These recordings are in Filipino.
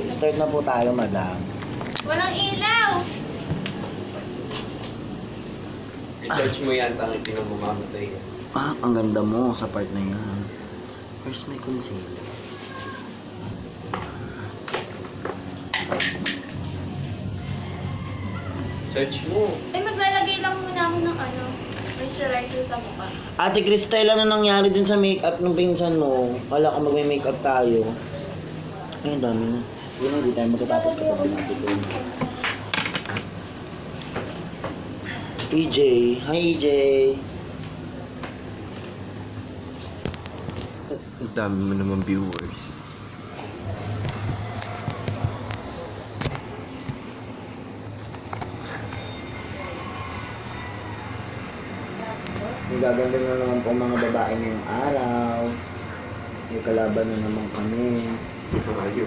Start na po tayo, madam. Walang ilaw! I-search mo yan, tangin pinamamamatay yan. Ah, ang ganda mo sa part na yan. Where's my concealer? Search mo. Eh, maglalagay lang muna ako ng ano, moisturizer sa mukha. Ate Cristel, ano nangyari din sa makeup ng pinsan mo? Kala ko magme-makeup tayo. Ay, ang dami na. Yun, hindi tayo matatapos kapag natin ito. EJ. Hi, EJ. Ang dami mo naman viewers. Ang gaganda na naman po mga babae ngayong araw. May kalaban na naman kami. Ito kayo.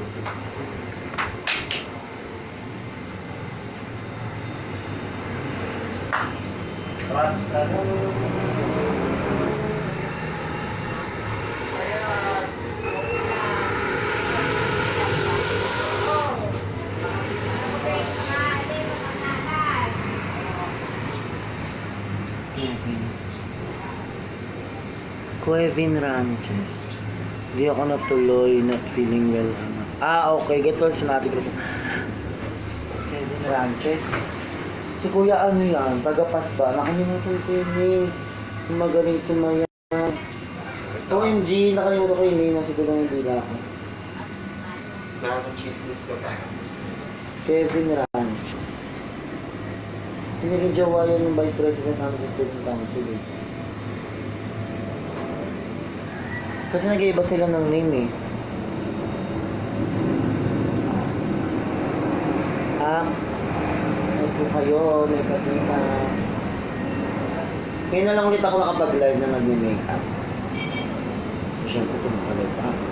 Kevin Ranches. Hindi ako natuloy, not feeling well. Okay. Get well sinabi ko. Kevin Ranches. Si Kuya ano yan? Tagapas ba? Nakalimutan ko yun eh. Yung magaling sumaya. OMG, nakalimutan ko yun eh. Nasa ko lang yung dila ko. Nakaka-chismis ka pa. Kevin Ranches. Hindi jowa yan yung Vice President namin sa Student Council eh. Kasi nag-iiba sila ng name eh. May po kayo, may kapita. Ngayon na lang ulit ako nakapag-live na nag-makeup. So, syempre kung nakalive pa ako.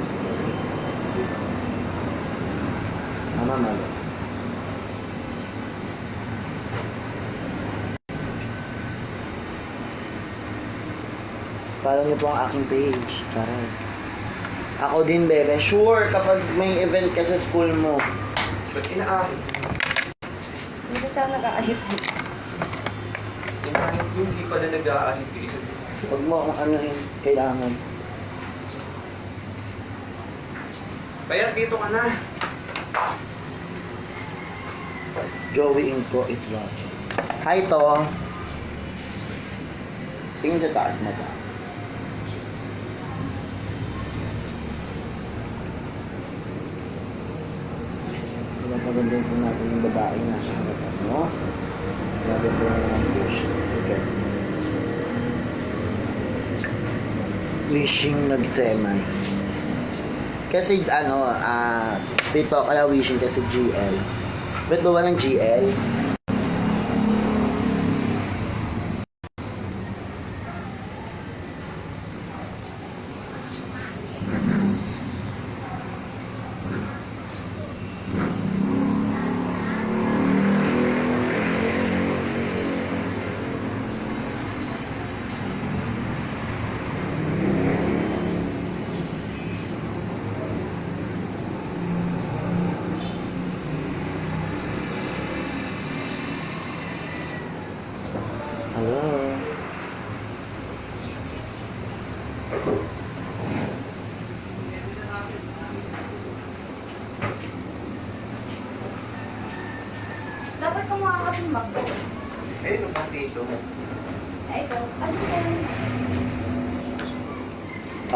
Tama, malo. Follow niyo po ang aking page. Charas. Ako din, bebe. Sure, kapag may event ka sa school mo. Ba't inaahit? Hindi kasi ako nag-aahit. Inaahit yung hindi pala nag-aahit yung isa. Huwag mo akong ano yun, kailangan. Kaya dito ka na. Joey Inco is watching. Hi, to. Tingin sa taas na ba? Pinapaganda po natin yung babae na sa harapan, no? Grabe po na naman push. Okay. Wishing nagsemay. Kasi dito kaya wishing kasi GL. Ba't ba walang GL? Hello. Dapat kumuha ka ng MacBook. Eh, nung dito. Ay, ito. Ano yan?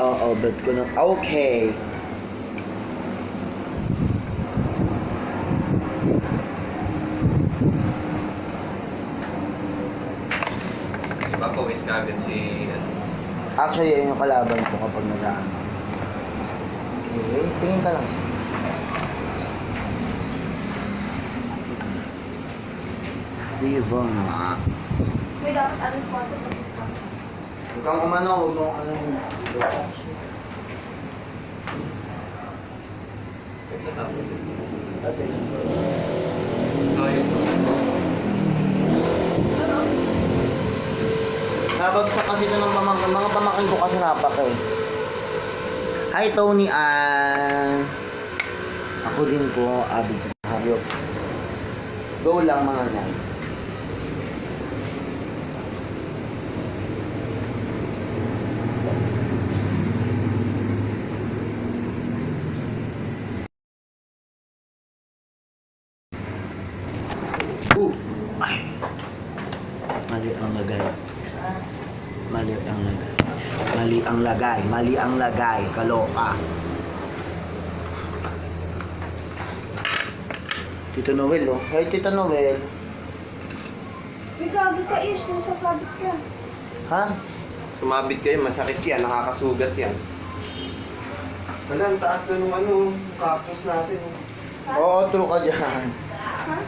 Oo, bet ko na. Okay. Papawis ka agad si... Actually, yun yung kalaban ko kapag nag-ano. Okay, tingin ka lang. Diva nga. May dapat alas 4 tapos ka. Huwag kang umano, huwag mo ano yung... Sayang. Nabagsak kasi ito ng mga pamangkin ko kasi napak eh. Hi Tony Ann. Ako Ako din po, avid sa hayop. Go lang mga nay. Ay. Mali ang lagay. Mali ang lagay. Mali ang lagay. Mali ang lagay. Kaloka. Tito Noel, oh. Hey, Tito Noel. May gagi ka, Ish. Nasasabit siya. Ha? Sumabit kayo, masakit yan, nakakasugat yan. Wala, ang taas na nung cactus natin. Oo, true ka dyan. Ha?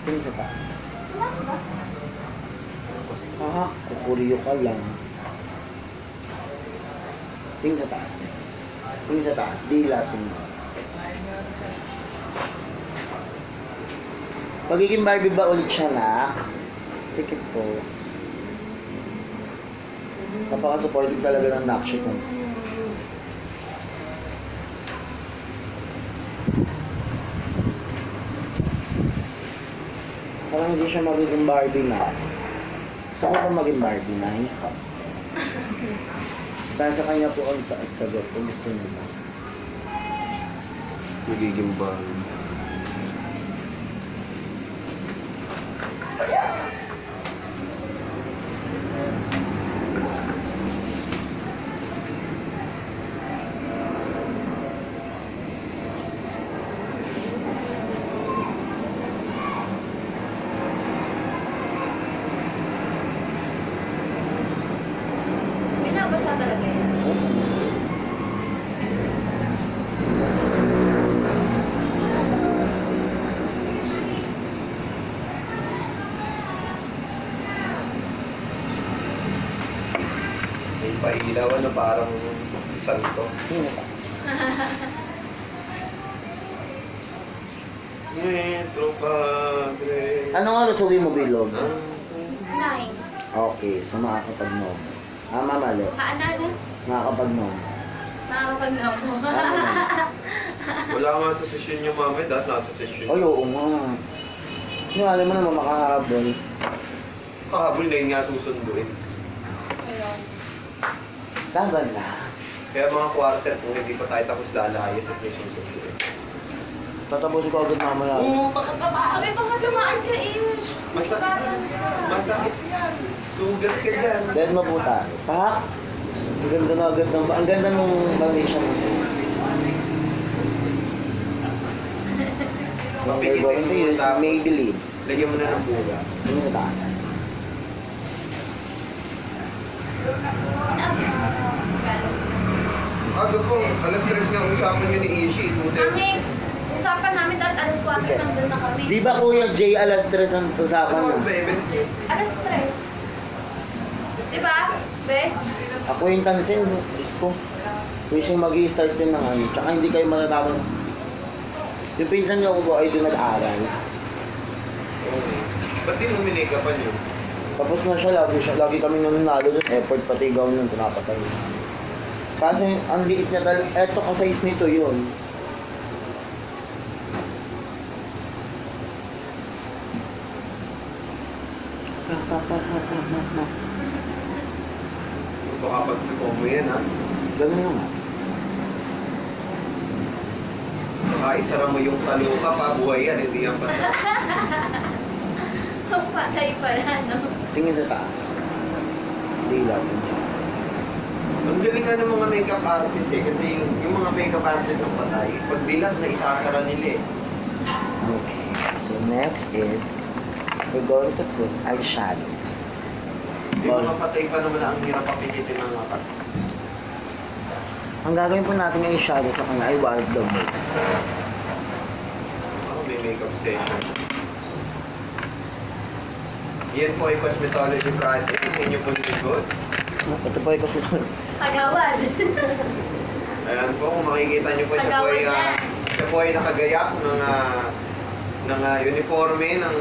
Tingin sa taas. Tumas ba? Ah, kukuryo ka lang. Tingin sa taas. Tingin sa taas. Dila, tingin. Pagiging Barbie ba ulit siya, nak? Tikit po. Napaka-supportive talaga ng nakship mo. Parang hindi siya magiging Barbie na. Gusto ko pa maging Barbie na. Dahil sa kanya po ang sagot kung gusto niya ba. Magiging ba? Binabasa talaga yan. May pailaw na parang santo. Sino ba? Nuestro Padre. Anong oras uwi mo, Bilog? 9. Okay, so makakapag-nom. Mali. Kaanano? Makakapag-nom. Nakakapag-nom mo. Wala nga sa session niyo, mama. Dahil nasa session. Ay, oo nga. Yung alam mo naman makahabol. Kahabol na yun nga susunduin. Ayun. Laban na. Kaya mga quarter, kung hindi pa tayo tapos lalayas at may susunduin. Tatapusin ko agad mamaya. Bakit naman? Abay, baka dumaan ka, Ish. Masakit. Masakit yan. Sugat ka dyan. Dead mo po tayo. Pak! Ang ganda na agad ng... Ang ganda nung foundation mo. What we're going to use Maybelline. Lagyan mo na ng buga. Ano yung taas? Aga po, alas 3 nga usapan nyo ni Ishi. Angik, usapan namin dahil alas 4 nandun na kami. Di ba Kuya Jay alas 3 ang usapan Ano mo? ba event nyo? Alas 3. Di ba? Be? Ako yung tansin, Diyos ko. Wishing mag-i-start yun ng ano. Tsaka hindi kayo matatapos. Yung pinsan niyo ako po ay doon nag-aaral. Ba't di mo minikapan yun? Tapos na siya, lagi kami nanalo doon. Effort pati gawin nun, pinapatay. Kasi ang liit niya talaga, eto ka-size nito yun. Baka pag-siko mo yan, ha? Ganun nga. Baka isara mo yung kaluka pa, buhay yan, hindi yan pa. Patay pala, no? Tingin sa taas. Hindi lang. Ang galing nga ng mga makeup artist eh, kasi yung mga makeup artist ng patay, pag bilang na isasara nila eh. Okay. So next is, we're going to put eyeshadow. Yung mga patay pa naman ang hirap papikitin ng mata. Ang gagawin po natin ng eyeshadow sa kanya ay Wild Dog Mix. Ako may makeup session. Yan po ay cosmetology project. Inyo po likod. Ito po ay kasunod. Kagawad. Ayan po, kung makikita nyo po, siya po ay nakagayak ng uniforme ng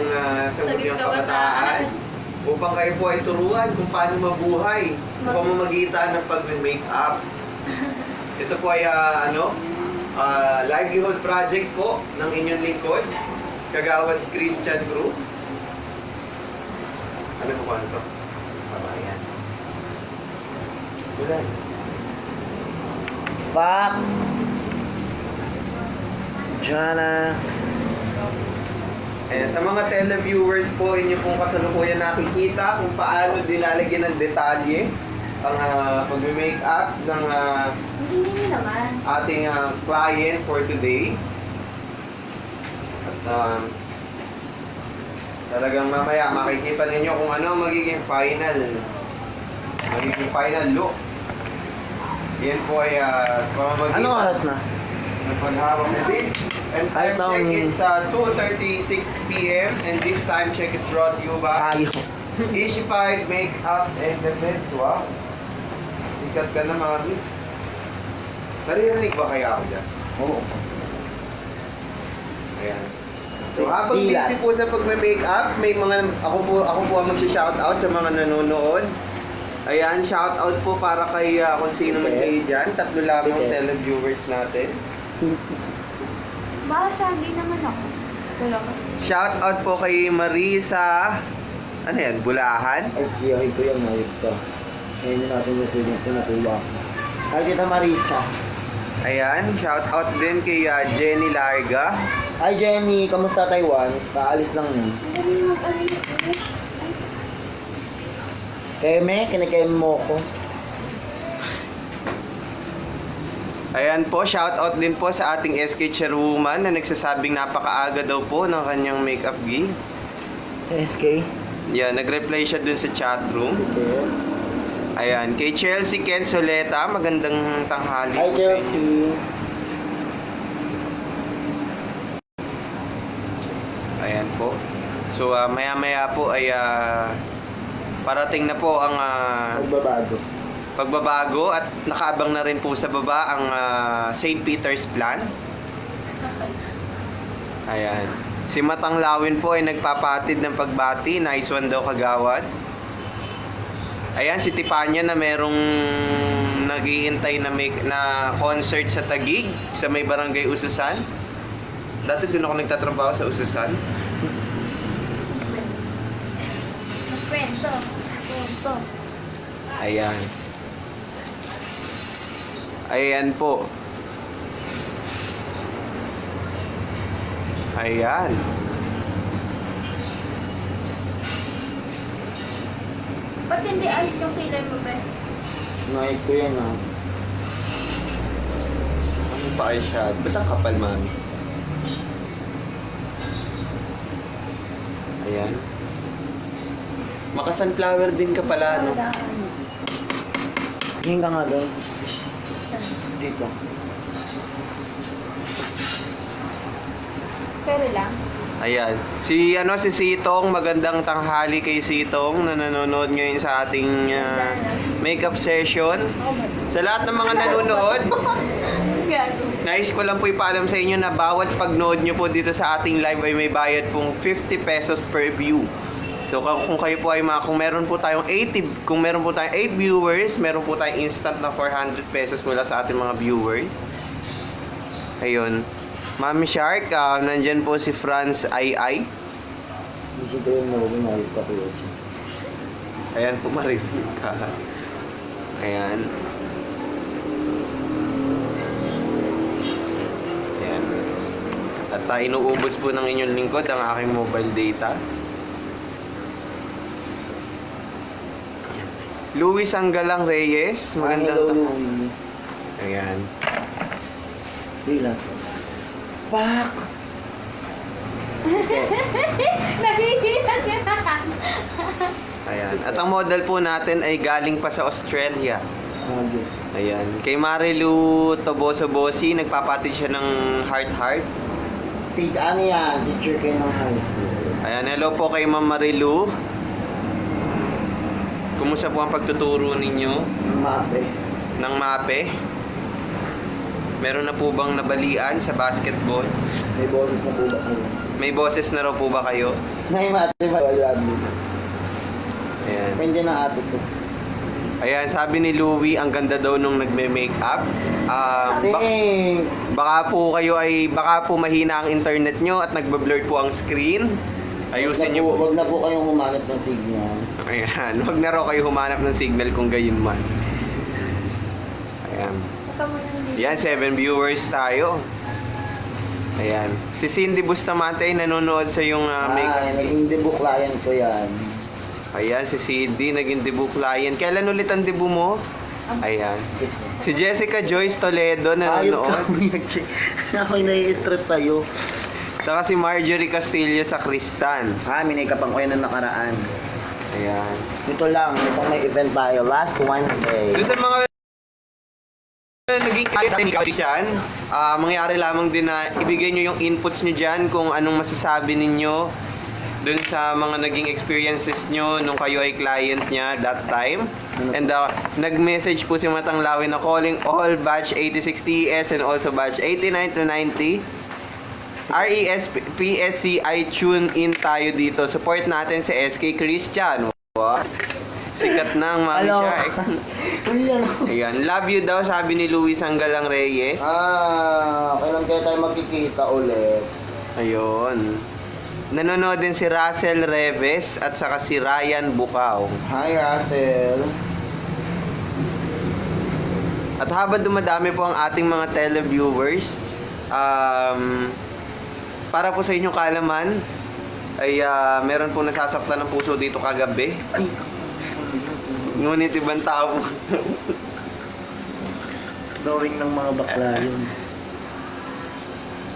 Sangguniang Kabataan upang kayo po ay turuan kung paano mabuhay sa pamamagitan ng pag-makeup. Ito po ay livelihood project po ng inyong lingkod, Kagawad Christian Cruz. Ano po ano to? Ayan. Wala. Fuck! Jana. Sa mga televiewers po, inyo pong kasalukuyan nakikita kung paano nilalagyan ng detalye ang pag-make-up ng Hindi naman. ating client for today. At talagang mamaya makikita ninyo kung ano ang magiging final look. Yan po ay pamamagitan Anong oras na? ng paghawak na this. And time Ay, check is 2:36 p.m. and this time check is brought to you by Ayaw. Easy 5 Makeup and Defense. Wow. Sikat ka na, mami. Naririnig ba kaya ako dyan? Oo. Ayan. So habang Bilat. busy po sa pagme-makeup, may mga ako po ang magsi-shoutout sa mga nanonood. Ayan, shoutout po para kay kung sino man kayo dyan. 3 lamang Okay. televiewers natin. Basagi naman ako. Dalawa. Shoutout po kay Marisa. Ano yan? Bulahan? Ay, kiyahin ko yan, ayos ka. Ngayon yung nasa musulit ko, natuwa ako. Ay, kita Marisa. Ayan, shoutout din kay Jenny Larga. Ay, Jenny, kamusta Taiwan? Kaalis lang yun. Dali mo pa rin. Keme, kinikeme mo ko. Ayan po, shoutout din po sa ating SK Chairwoman na nagsasabing napakaaga daw po ng kanyang makeup gi. SK? Yan, nag-reply siya dun sa chatroom. Okay. Ayan, kay Chelsea Ken Soleta, magandang tanghali. Hi, po sa inyo. Chelsea. Ayan po. So, maya-maya po ay parating na po ang Magbabago. pagbabago at nakaabang na rin po sa baba ang St. Peter's Plan. Ayan. Si Matang Lawin po ay nagpapatid ng pagbati. Nice one daw, Kagawad. Ayan, si Tipanya na merong naghihintay na concert sa Taguig sa may barangay Ususan. Dati doon ako nagtatrabaho sa Ususan. Kwento. Kwento. Ayan. Ayan po. Ayan. Ba't hindi ayos yung kilay mo, be? Nakit ko yan, ha. Ano pa kayo siya? Ba't ang kapal, mami? Ayan. Maka-sunflower din ka pala, no? Tingin ka nga doon. Dito. Pero lang. Ayan. Si Sitong, magandang tanghali kay Sitong na nanonood ngayon sa ating makeup session. Sa lahat ng mga nanonood, nais ko lang po ipaalam sa inyo na bawat pagnood nyo po dito sa ating live ay may bayad pong 50 pesos per view. So kung kayo po ay kung meron po tayong 8 viewers, meron po tayong instant na 400 pesos mula sa ating mga viewers. Ayun. Mami Shark, nandyan po si Franz Ai. Hindi ko yung nakikita ka po yun. Ayan po, marinig ka. Ayan. Ayan. At inuubos po ng inyong lingkod ang aking mobile data. Luis Anggalang Reyes, magandang Hello, tanghali. Ayan. Bilang. Fuck! Nahihita siya. Ayan. At ang model po natin ay galing pa sa Australia. Hagi. Ayan. Kay Marilu Toboso-Bosi, nagpapatid siya ng heart-heart. Ano yan? Teacher kayo ng high school. Ayan. Hello po kay Ma'am Marilu. Kumusta po ang pagtuturo ninyo Mape. ng MAPE? Meron na po bang nabalian sa basketball? May bonus na po ba kayo? May boses na raw po ba kayo? May mate ba? Wala mo. Ayan. Friend yan ang ate ko. Ayan, sabi ni Louie, ang ganda daw nung nagme-makeup. Thanks! Baka po mahina ang internet nyo at nagbe-blur po ang screen. Ayusin nyo po. Huwag na po kayong humanap ng signal. Ayan, huwag na raw kayo humanap ng signal kung gayon man. Ayan. Baka mo nang dito. Yan, 7 viewers tayo. Ayan. Si Cindy Bustamante ay nanonood sa yung makeup. Naging debut client ko yan. Ayan, si Cindy, naging debut client. Kailan ulit ang debut mo? Ayan. Si Jessica Joyce Toledo Ayop nanonood. ka. Ako'y nai-stress sa'yo. Saka si Marjorie Castillo sa Kristan. Minikapan ko yan ng nakaraan. Ayan. Ito lang, itong may event tayo last Wednesday. Doon sa mga naging kaya dyan, mangyari lamang din na ibigay nyo yung inputs nyo dyan kung anong masasabi ninyo dun sa mga naging experiences nyo nung kayo ay client niya that time. And nag-message po si Matang Lawin na calling all batch 86TS and also batch 89 to 90. RESPSC ay tune in tayo dito. Support natin si SK Christian. Wow. Sikat na ang mami Hello. siya. Ayan, love you daw sabi ni Luis Anggalang Reyes. Kailan kaya tayo magkikita ulit? Ayun. Nanonood din si Russell Reves at saka si Ryan Bukaw. Hi, Russell. At habang dumadami po ang ating mga televiewers, para po sa inyong kaalaman, ay meron po nasasaktan ng puso dito kagabi. Ay, Ngunit ibang tao. drawing ng mga bakla yun.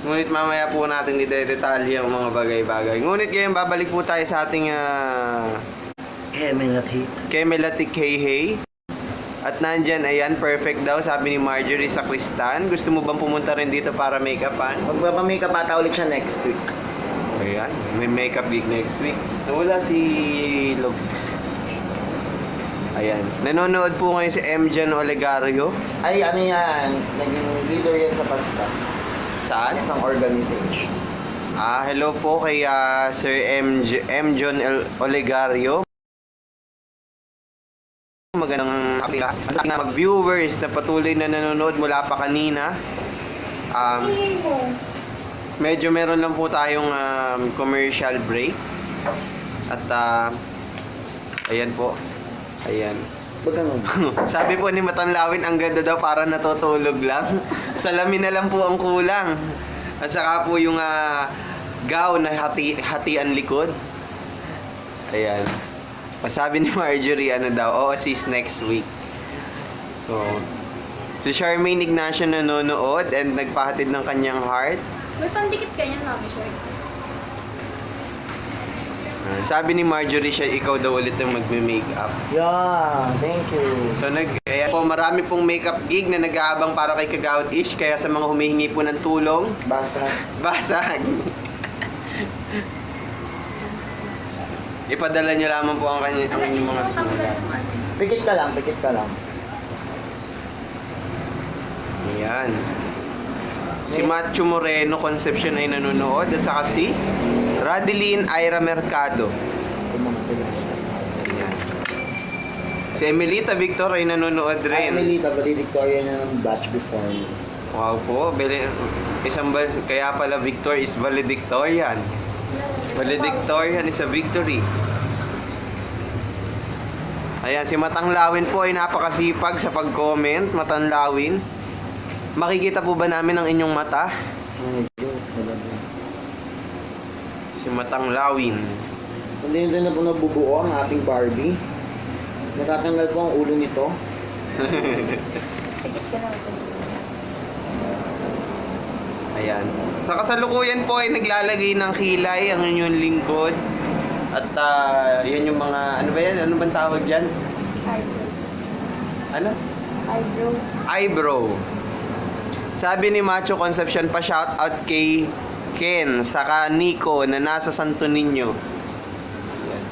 Ngunit mamaya po natin i-detalye ang mga bagay-bagay. Ngunit ngayon babalik po tayo sa ating Kemelati Hey. At nandyan, ayan, perfect daw, sabi ni Marjorie sa Kristan. Gusto mo bang pumunta rin dito para make-upan? Magpapamakeup ata ulit siya next week. Ayan, may makeup week next week. Nawala si Logs. Ayan, nanonood po ngayon si Jan Olegario. Ay, ano yan? Naging leader yan sa PASTA. Saan? Isang organization. Hello po kay Sir John Olegario. Magandang ating mag-viewers na patuloy na nanonood mula pa kanina. Tingin mo. Medyo meron lang po tayong commercial break. At ayan po. Ayan. Sabi po ni Matanlawin, ang ganda daw para natutulog lang. Salamin na lang po ang kulang. At saka po yung gown na hatian likod. Ayan. Sabi ni Marjorie, ano daw, assist next week. So, si Charmaine Ignacio nanonood and nagpahatid ng kanyang heart. May pandikit ka yan, Mami Shark. Sabi ni Marjorie siya, ikaw daw ulit ang magme-makeup. Yeah, thank you. So, ayan po, marami pong makeup gig na nag-aabang para kay Kagawad Ish. Kaya sa mga humihingi po ng tulong, basag. Ipadala niyo lamang po ang inyong mga sulat. Pikit ka lang. Ayan. Si Macho Moreno Concepcion ay nanonood at saka si Radeline Ira Mercado. Ayan. Si Emelita Victor ay nanonood rin. Melita, Victoria na ng batch before me. Wow po, kaya pala Victor is valedictorian. Valedictorian is a victory. Ayan, si Matanglawin po ay napakasipag sa pag-comment. Matanglawin. Makikita po ba namin ang inyong mata? Si Matanglawin. Hindi rin na po nabubuo ang ating Barbie. Natatanggal po ang ulo nito. Pikit ka lang ito. Ayan. Sa kasalukuyan po ay naglalagay ng kilay ang inyong lingkod. At yan yung mga, ano ba yan? Ano bang tawag dyan? Eyebrow. Ano? Eyebrow. Eyebrow. Sabi ni Macho Concepcion, pa shout out kay Ken, saka Nico na nasa Santo Niño. Ayan.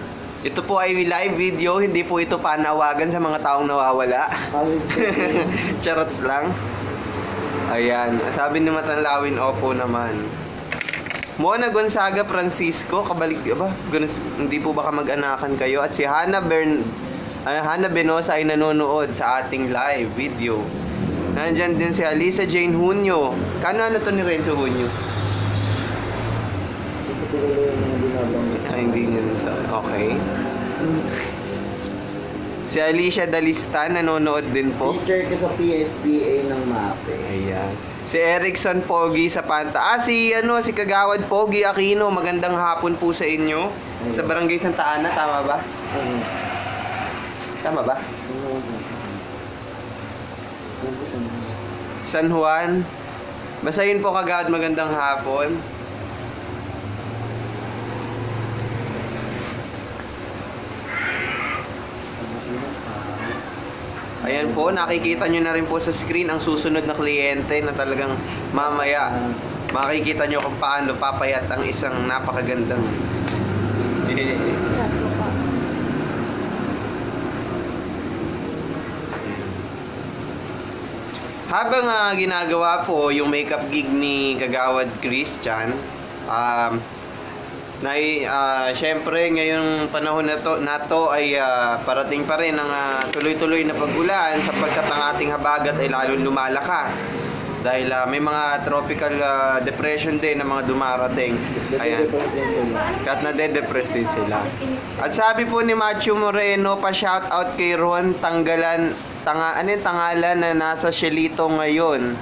Ito po ay live video, hindi po ito panawagan sa mga taong nawawala. Charot lang. Ayan, sabi ni Matanlawin, opo naman. Mona Gonzaga Francisco, kabalik ba? Hindi po baka mag-anakan kayo? At si Hannah Hana Benosa ay nanonood sa ating live video. Nandyan din si Alisa Jane Hunyo. Ano to ni Renzo Hunyo? Ito ko yung mga binabanggit. Hindi niya sa... Okay. Si Alicia Dalistan nanonood din po. Teacher ko sa PSPA ng MAPE. Ayan. Si Erickson Pogi sa Panta. Si Kagawad Pogi Aquino. Magandang hapon po sa inyo. Sa Barangay Santa Ana, tama ba? Tama ba? San Juan. Basahin po Kagawad, magandang hapon. Ayan po, nakikita nyo na rin po sa screen ang susunod na kliyente na talagang mamaya makikita nyo kung paano papayat ang isang napakagandang Habang ginagawa po yung makeup gig ni Kagawad Christian, syempre ngayong panahon na to ay parating pa rin ang tuloy-tuloy na pag-ulan sapagkat ang ating habagat ay lalong lumalakas dahil may mga tropical depression din na mga dumarating. Ayan. Kat na depressed din sila. At sabi po ni Matthew Moreno, pa-shout out kay Ron Tangalan na nasa Shelito ngayon.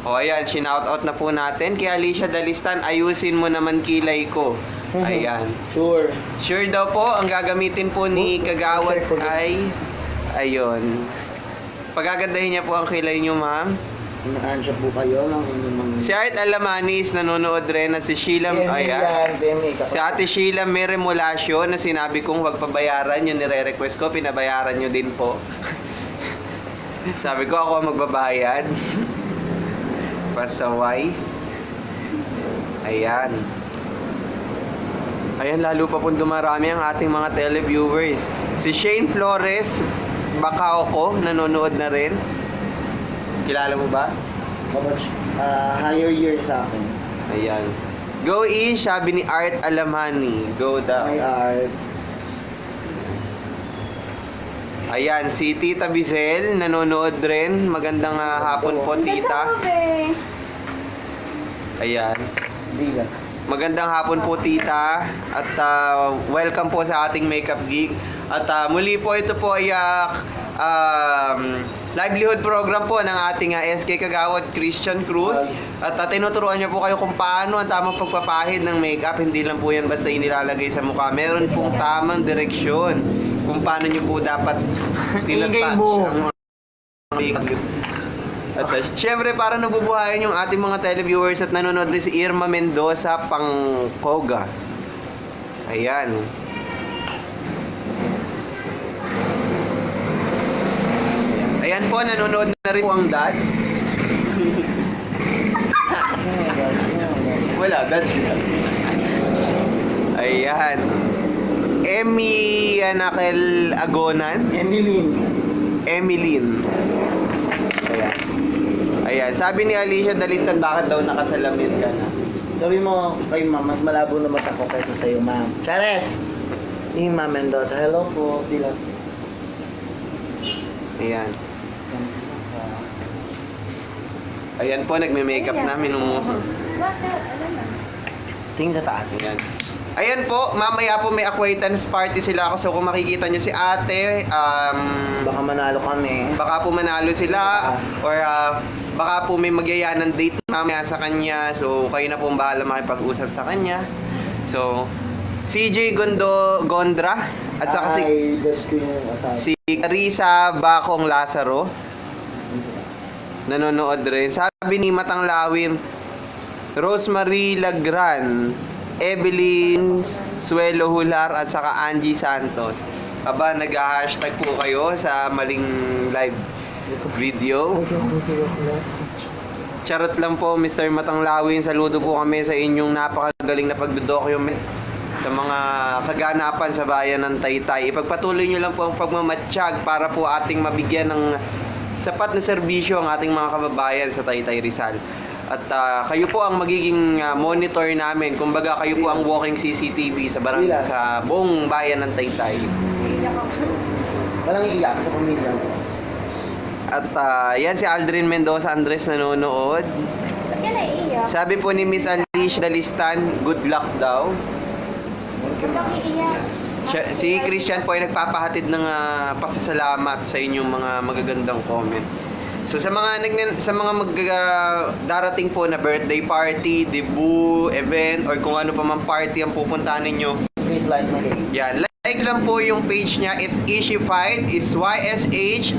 O ayan, shinout out na po natin. Kay Alicia Dalistan, ayusin mo naman kilay ko. Ayan. Sure. Sure daw po, ang gagamitin po ni Kagawad ay ayun. Pagagandahin niya po ang kilay niyo, ma'am. Inaansya po kayo ng inyong Si Art Alamanis nanonood rin at si Sheila si Ate Sheila Meremolacio na sinabi kong huwag pabayaran, yun nire-request ko, pinabayaran nyo din po. Sabi ko ako ang magbabayad. Pasaway. Ayan. Ayan, lalo pa pong dumarami ang ating mga televiewers. Si Shane Flores Bacao nanonood na rin. Kilala mo ba? Higher year sa akin. Ayan. Go Ish, sabi ni Art Alamani. Go daw. Hi Art. Ayan, si Tita Bizel nanonood rin. Magandang hapon po, Tita. Ayan. Biga. Magandang hapon po, Tita. At welcome po sa ating makeup gig. At muli po, ito po ay livelihood program po ng ating SK Kagawad Christian Cruz. At tinuturuan niyo po kayo kung paano ang tamang pagpapahid ng makeup. Hindi lang po yan basta inilalagay sa mukha. Meron pong tamang direksyon kung paano niyo po dapat tinatouch ang makeup. At syempre para nabubuhayan yung ating mga televiewers at nanonood rin si Irma Mendoza pang Koga. Ayan. Ayan po, nanonood na rin po ang dad. Wala, dad siya. Ayan. Emmy Anakel Agonan. Emilyn. Ayan. Ayan. Sabi ni Alicia Dalistan, bakit daw nakasalamin ka na? Sabi mo kay ma'am, mas malabo na mata ko kaysa sa'yo, ma'am. Chares! Ni Ma'am Mendoza. Hello po. Bilang. Ayan. Ayan po, nagme-makeup namin nung... Tingin sa taas. Ayan. Ayan po, mamaya po may acquaintance party sila ako. So kung makikita nyo si ate, Baka manalo kami. baka po manalo sila or baka po may magyaya ng date mamaya sa kanya. So kayo na po ang bahala makipag-usap sa kanya. So CJ Gondra at saka si Carissa Bacong Lazaro nanonood rin. Sabi ni Matang Lawin, Rosemary Lagran, Evelyn Suelo Hular at saka Angie Santos. Aba, nag-hashtag po kayo sa maling live video. Charot lang po, Mr. Matang Lawin. Saludo po kami sa inyong napakagaling na pagdodocument sa mga kaganapan sa bayan ng Taytay. Ipagpatuloy nyo lang po ang pagmamatsyag para po ating mabigyan ng sapat na serbisyo ang ating mga kababayan sa Taytay Rizal. At kayo po ang magiging monitor namin. Kumbaga kayo po ang walking CCTV sa sa buong bayan ng Taytay. Walang iiyak sa pamilya ko. At yan si Aldrin Mendoza Andres nanonood. Ba't ka naiiyak? Sabi po ni Miss Alicia Dalistan, good luck daw. Ba't ka iiyak? Si Christian po ay nagpapahatid ng pasasalamat sa inyong mga magagandang comment. So sa mga darating po na birthday party, debut, event, or kung ano pa man party ang pupuntahan ninyo, Please like my page. yan, like lang po yung page niya. It's Ishified. It's YSHIFIED.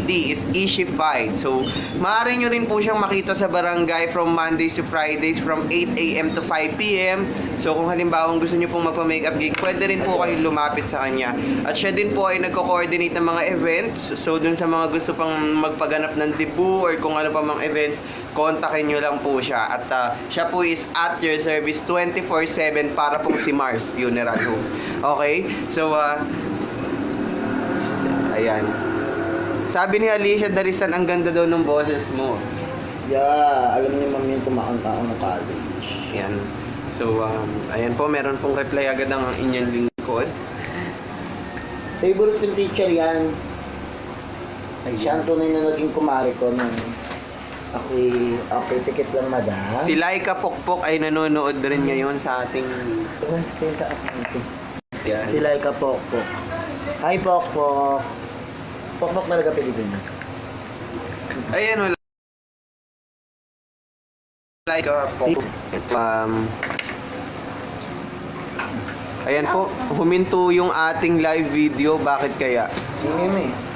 It's Ishified. So, maaari nyo rin po siyang makita sa barangay from Mondays to Fridays from 8 a.m. to 5 p.m. So, kung halimbawa gusto nyo pong magpa-makeup gig, pwede rin po kayong lumapit sa kanya. At siya din po ay nagko-coordinate ng mga events. So, dun sa mga gusto pang magpaganap ng debut or kung ano pa mang events, kontakin nyo lang po siya. At siya po is at your service 24/7 para pong si Mars Funeral Home. Okay? So, ayan. Sabi ni Alicia Dalistan, ang ganda daw ng boses mo. Yeah, alam niyo ma'am yung kumakanta ako ng college. Ayan. So, ayan po, meron pong reply agad ang inyong lingkod. Favorite yung teacher yan. Siya ang tunay na naging kumari ko nung okay, tikit lang madam. Si Laika Pokpok ay nanonood rin ngayon sa ating... Tuwan sa account. Yan. Si Laika Pokpok. Hi Pokpok. Pokpok talaga Pilipinas. Ayan, wala. Laika Pokpok. Ayan po, huminto yung ating live video. Bakit kaya? Hindi mo eh.